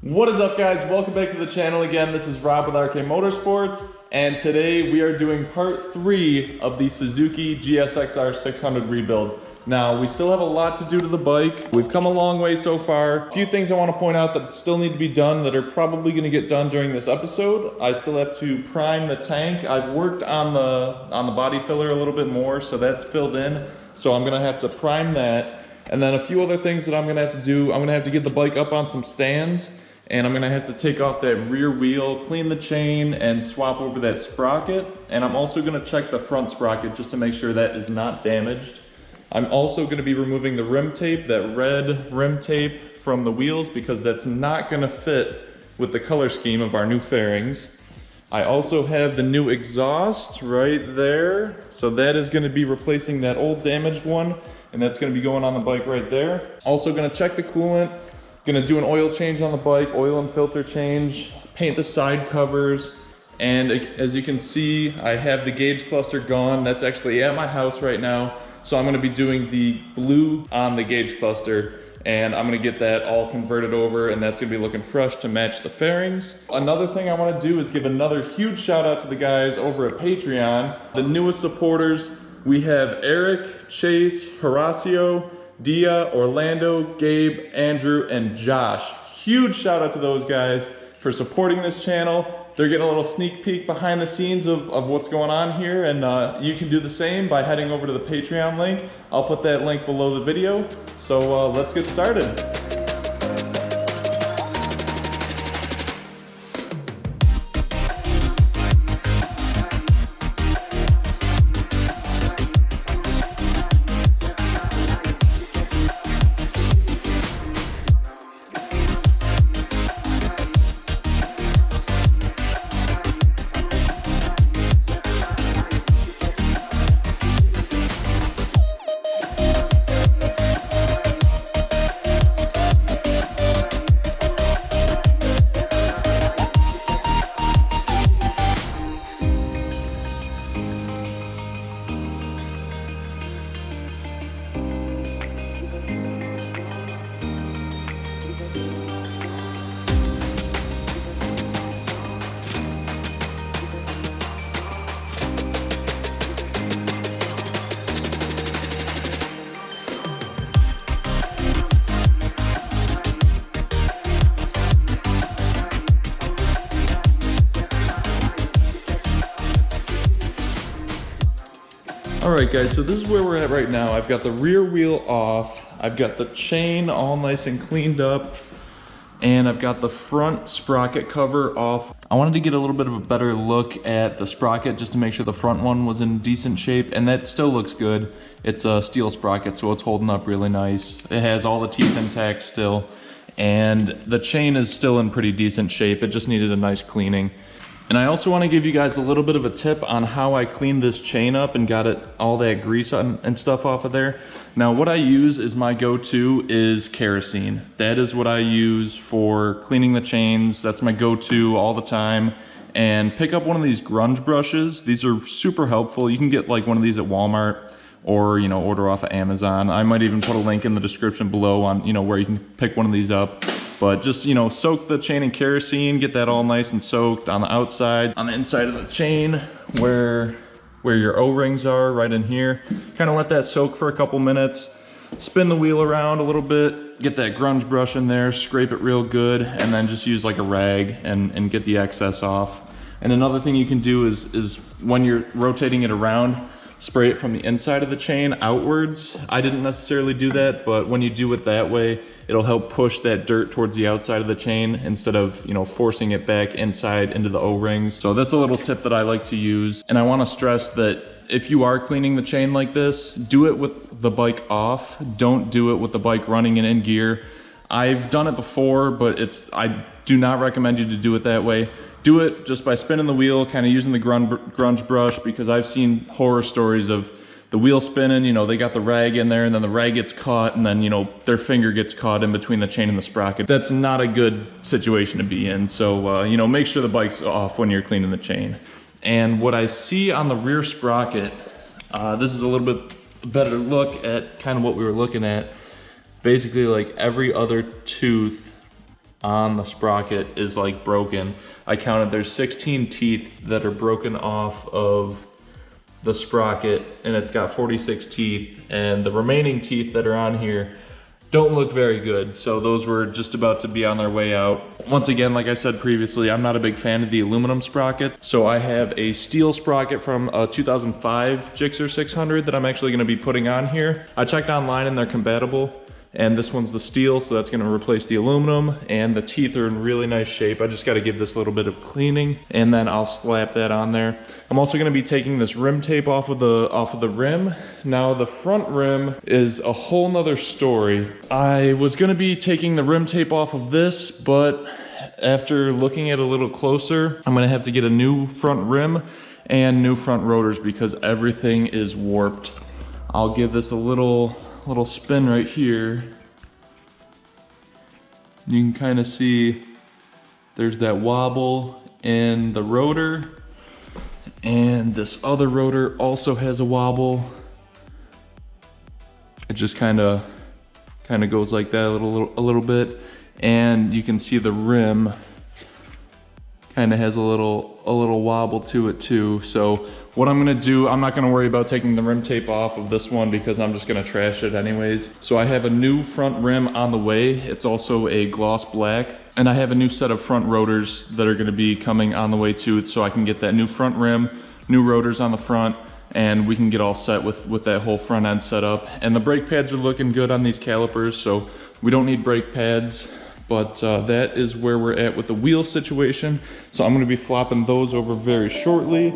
What is up, guys? Welcome back to the channel again. This is Rob with RK Motorsports, and today we are doing part 3 of the Suzuki GSXR 600 rebuild. Now, we still have a lot to do to the bike. We've come a long way so far. A few things I want to point out that still need to be done that are probably going to get done during this episode. I still have to prime the tank. I've worked on the body filler a little bit more, so that's filled in. So I'm going to have to prime that. And then a few other things that I'm going to have to do. I'm going to have to get the bike up on some stands. And I'm gonna have to take off that rear wheel, clean the chain, and swap over that sprocket. And I'm also gonna check the front sprocket just to make sure that is not damaged. I'm also gonna be removing the rim tape, that red rim tape from the wheels, because that's not gonna fit with the color scheme of our new fairings. I also have the new exhaust right there. So that is gonna be replacing that old damaged one, and that's gonna be going on the bike right there. Also gonna check the coolant. Gonna do an oil change on the bike, oil and filter change, paint the side covers, and as you can see, I have the gauge cluster gone. That's actually at my house right now. So I'm gonna be doing the blue on the gauge cluster, and I'm gonna get that all converted over, and that's gonna be looking fresh to match the fairings. Another thing I wanna do is give another huge shout out to the guys over at Patreon. The newest supporters, we have Eric, Chase, Horacio, Dia, Orlando, Gabe, Andrew, and Josh. Huge shout out to those guys for supporting this channel. They're getting a little sneak peek behind the scenes of what's going on here, and you can do the same by heading over to the Patreon link. I'll put that link below the video. So let's get started. Alright guys, so this is where we're at right now. I've got the rear wheel off, I've got the chain all nice and cleaned up, and I've got the front sprocket cover off. I wanted to get a little bit of a better look at the sprocket just to make sure the front one was in decent shape, and that still looks good. It's a steel sprocket, so it's holding up really nice. It has all the teeth intact still, and the chain is still in pretty decent shape. It just needed a nice cleaning. And I also want to give you guys a little bit of a tip on how I cleaned this chain up and got it all that grease and stuff off of there. Now what I use is my go-to is kerosene. That is what I use for cleaning the chains. That's my go-to all the time. And pick up one of these Grunge brushes. These are super helpful. You can get like one of these at Walmart, or order off of Amazon. I might even put a link in the description below on where you can pick one of these up. But just, soak the chain in kerosene, get that all nice and soaked on the outside, on the inside of the chain where your O-rings are, right in here. Kind of let that soak for a couple minutes. Spin the wheel around a little bit, get that Grunge brush in there, scrape it real good, and then just use like a rag and get the excess off. And another thing you can do is when you're rotating it around, spray it from the inside of the chain outwards. I didn't necessarily do that, but when you do it that way, it'll help push that dirt towards the outside of the chain instead of, forcing it back inside into the O-rings. So that's a little tip that I like to use. And I want to stress that if you are cleaning the chain like this, do it with the bike off. Don't do it with the bike running and in gear. I've done it before, but I do not recommend you to do it that way. Do it just by spinning the wheel, kind of using the Grunge brush, because I've seen horror stories of the wheel spinning, they got the rag in there, and then the rag gets caught, and then, their finger gets caught in between the chain and the sprocket. That's not a good situation to be in. So, make sure the bike's off when you're cleaning the chain. And what I see on the rear sprocket, this is a little bit better look at kind of what we were looking at. Basically, like every other tooth on the sprocket is like broken. I counted there's 16 teeth that are broken off of the sprocket, and it's got 46 teeth, and the remaining teeth that are on here don't look very good. So those were just about to be on their way out. Once again, like I said previously, I'm not a big fan of the aluminum sprocket. So I have a steel sprocket from a 2005 GSXR 600 that I'm actually gonna be putting on here. I checked online and they're compatible. And this one's the steel, so that's gonna replace the aluminum, and the teeth are in really nice shape. I just gotta give this a little bit of cleaning, and then I'll slap that on there. I'm also gonna be taking this rim tape off of the rim. Now the front rim is a whole nother story. I was gonna be taking the rim tape off of this, but after looking at it a little closer, I'm gonna have to get a new front rim and new front rotors because everything is warped. I'll give this a little spin right here. You can kind of see there's that wobble in the rotor, and this other rotor also has a wobble. It just kind of goes like that a little bit, and you can see the rim kind of has a little wobble to it too. So what I'm gonna do, I'm not gonna worry about taking the rim tape off of this one because I'm just gonna trash it anyways. So I have a new front rim on the way. It's also a gloss black. And I have a new set of front rotors that are gonna be coming on the way too, so I can get that new front rim, new rotors on the front, and we can get all set with that whole front end set up. And the brake pads are looking good on these calipers, so we don't need brake pads. But that is where we're at with the wheel situation. So I'm gonna be flopping those over very shortly.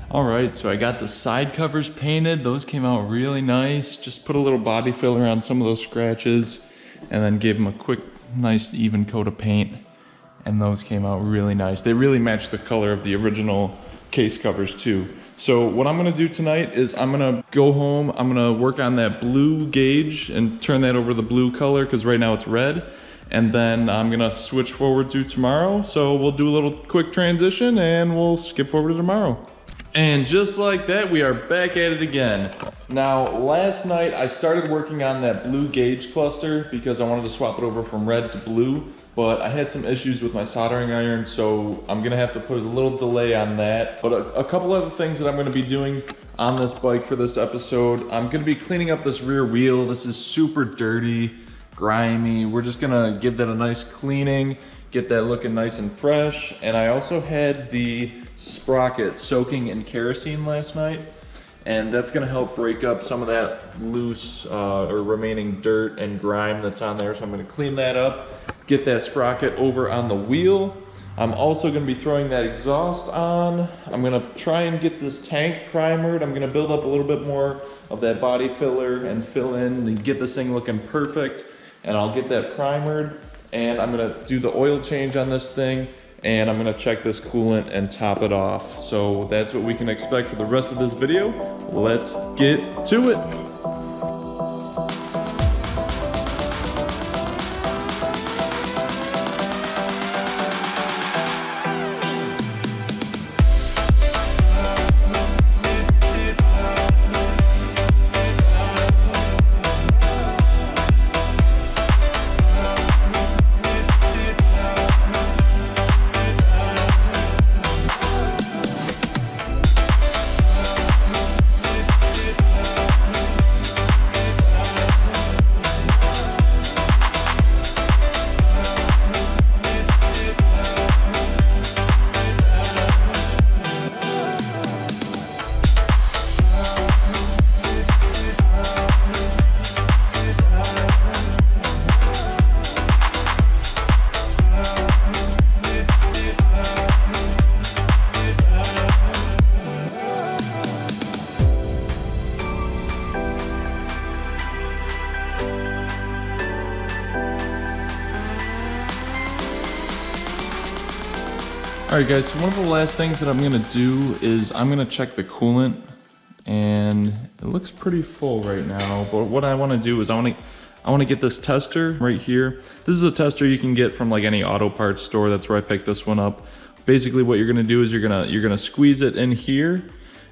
All right, so I got the side covers painted. Those came out really nice. Just put a little body filler on some of those scratches and then gave them a quick, nice, even coat of paint. And those came out really nice. They really matched the color of the original case covers too. So what I'm gonna do tonight is I'm gonna go home, I'm gonna work on that blue gauge and turn that over the blue color because right now it's red. And then I'm gonna switch forward to tomorrow. So we'll do a little quick transition and we'll skip forward to tomorrow. And just like that, we are back at it again. Now, last night I started working on that blue gauge cluster because I wanted to swap it over from red to blue, but I had some issues with my soldering iron, so I'm gonna have to put a little delay on that. But a couple other things that I'm gonna be doing on this bike for this episode. I'm gonna be cleaning up this rear wheel. This is super dirty, grimy. We're just gonna give that a nice cleaning, get that looking nice and fresh. And I also had the sprocket soaking in kerosene last night, and that's gonna help break up some of that loose or remaining dirt and grime that's on there. So I'm gonna clean that up, get that sprocket over on the wheel. I'm also gonna be throwing that exhaust on. I'm gonna try and get this tank primered. I'm gonna build up a little bit more of that body filler and fill in and get this thing looking perfect. And I'll get that primered, and I'm gonna do the oil change on this thing, and I'm gonna check this coolant and top it off. So that's what we can expect for the rest of this video. Let's get to it. Alright guys, so one of the last things that I'm going to do is I'm going to check the coolant, and it looks pretty full right now, but what I want to do is I want to get this tester right here. This is a tester you can get from like any auto parts store. That's where I picked this one up. Basically what you're going to do is you're going to squeeze it in here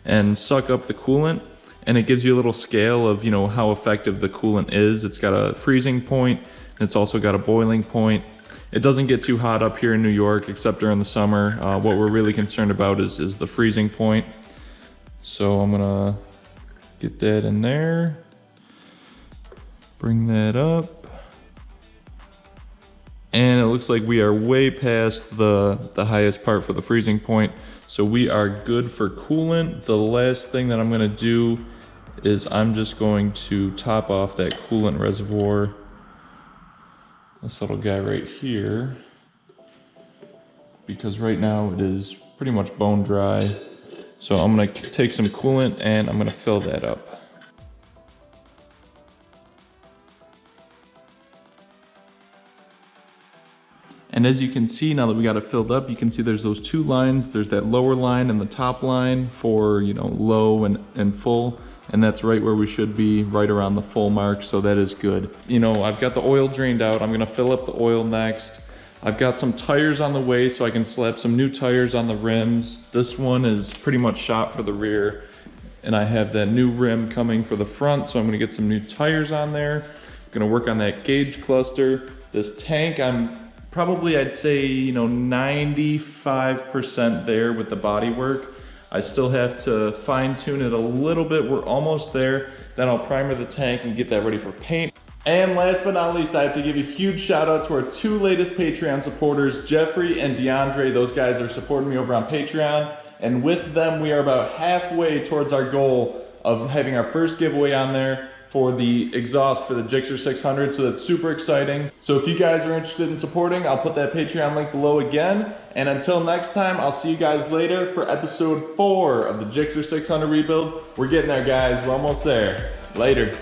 and suck up the coolant, and it gives you a little scale of, you know, how effective the coolant is. It's got a freezing point, and it's also got a boiling point. It doesn't get too hot up here in New York, except during the summer. What we're really concerned about is the freezing point. So I'm gonna get that in there, bring that up. And it looks like we are way past the highest part for the freezing point. So we are good for coolant. The last thing that I'm gonna do is I'm just going to top off that coolant reservoir. This little guy right here, because right now it is pretty much bone dry. So I'm gonna take some coolant and I'm gonna fill that up. And as you can see, now that we got it filled up, you can see there's those two lines. There's that lower line and the top line for, you know, low and full. And that's right where we should be, right around the full mark, so that is good. You know, I've got the oil drained out. I'm gonna fill up the oil next. I've got some tires on the way, so I can slap some new tires on the rims. This one is pretty much shot for the rear, and I have that new rim coming for the front, so I'm gonna get some new tires on there. I'm gonna work on that gauge cluster. This tank, I'm probably, I'd say, you know, 95% there with the body work. I still have to fine tune it a little bit. We're almost there. Then I'll primer the tank and get that ready for paint. And last but not least, I have to give a huge shout out to our two latest Patreon supporters, Jeffrey and DeAndre. Those guys are supporting me over on Patreon. And with them, we are about halfway towards our goal of having our first giveaway on there for the exhaust for the GSXR 600, so that's super exciting. So if you guys are interested in supporting, I'll put that Patreon link below again. And until next time, I'll see you guys later for episode 4 of the GSXR 600 Rebuild. We're getting there, guys. We're almost there. Later.